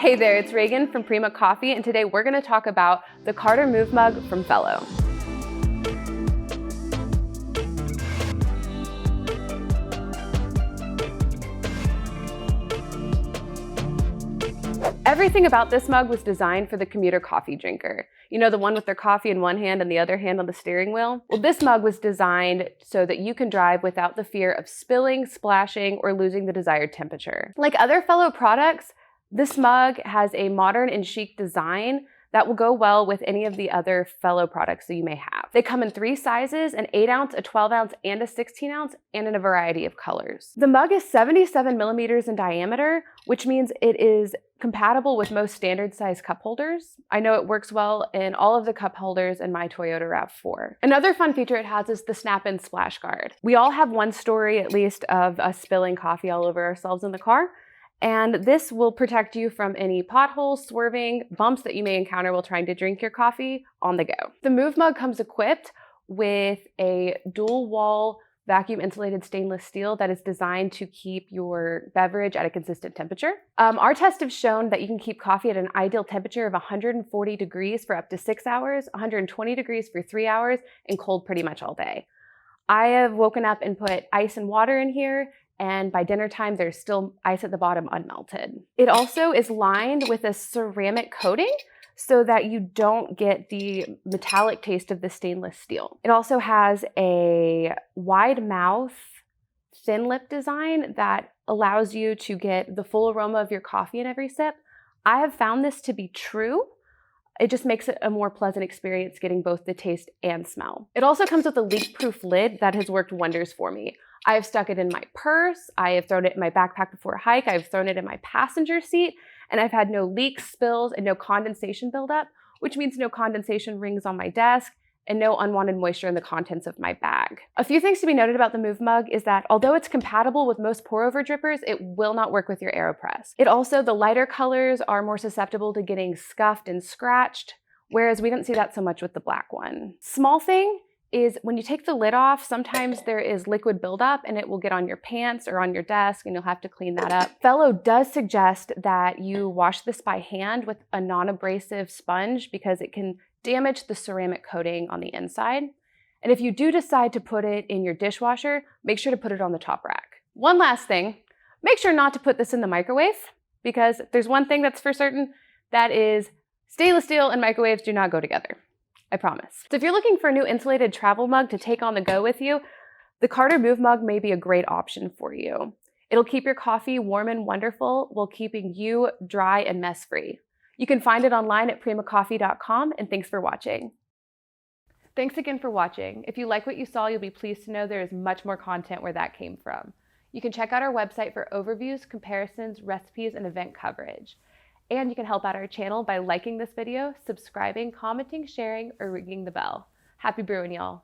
Hey there, it's Reagan from Prima Coffee, and today we're going to talk about the Carter Move Mug from Fellow. Everything about this mug was designed for the commuter coffee drinker. You know, the one with their coffee in one hand and the other hand on the steering wheel? Well, this mug was designed so that you can drive without the fear of spilling, splashing, or losing the desired temperature. Like other Fellow products, this mug has a modern and chic design that will go well with any of the other Fellow products that you may have. They come in 3 sizes, an 8-ounce, a 12-ounce, and a 16-ounce, and in a variety of colors. The mug is 77 millimeters in diameter, which means it is compatible with most standard size cup holders. I know it works well in all of the cup holders in my Toyota RAV4. Another fun feature it has is the snap-in splash guard. We all have one story at least of us spilling coffee all over ourselves in the car. And this will protect you from any potholes, swerving, bumps that you may encounter while trying to drink your coffee on the go. The Move Mug comes equipped with a dual wall vacuum insulated stainless steel that is designed to keep your beverage at a consistent temperature. Our tests have shown that you can keep coffee at an ideal temperature of 140 degrees for up to 6 hours, 120 degrees for 3 hours, and cold pretty much all day. I have woken up and put ice and water in here, and by dinner time, there's still ice at the bottom unmelted. It also is lined with a ceramic coating so that you don't get the metallic taste of the stainless steel. It also has a wide mouth, thin lip design that allows you to get the full aroma of your coffee in every sip. I have found this to be true. It just makes it a more pleasant experience getting both the taste and smell. It also comes with a leak-proof lid that has worked wonders for me. I have stuck it in my purse, I have thrown it in my backpack before a hike, I've thrown it in my passenger seat, and I've had no leaks, spills, and no condensation buildup, which means no condensation rings on my desk and no unwanted moisture in the contents of my bag. A few things to be noted about the Move Mug is that although it's compatible with most pour-over drippers, it will not work with your AeroPress. The lighter colors are more susceptible to getting scuffed and scratched, whereas we don't see that so much with the black one. Small thing is when you take the lid off, sometimes there is liquid buildup and it will get on your pants or on your desk and you'll have to clean that up. Fellow does suggest that you wash this by hand with a non-abrasive sponge because it can damage the ceramic coating on the inside. And if you do decide to put it in your dishwasher, make sure to put it on the top rack. One last thing, make sure not to put this in the microwave because there's one thing that's for certain, that is stainless steel and microwaves do not go together. I promise. So if you're looking for a new insulated travel mug to take on the go with you, the Carter Move Mug may be a great option for you. It'll keep your coffee warm and wonderful while keeping you dry and mess-free. You can find it online at primacoffee.com, and thanks for watching. Thanks again for watching. If you like what you saw, you'll be pleased to know there is much more content where that came from. You can check out our website for overviews, comparisons, recipes, and event coverage. And you can help out our channel by liking this video, subscribing, commenting, sharing, or ringing the bell. Happy brewing, y'all.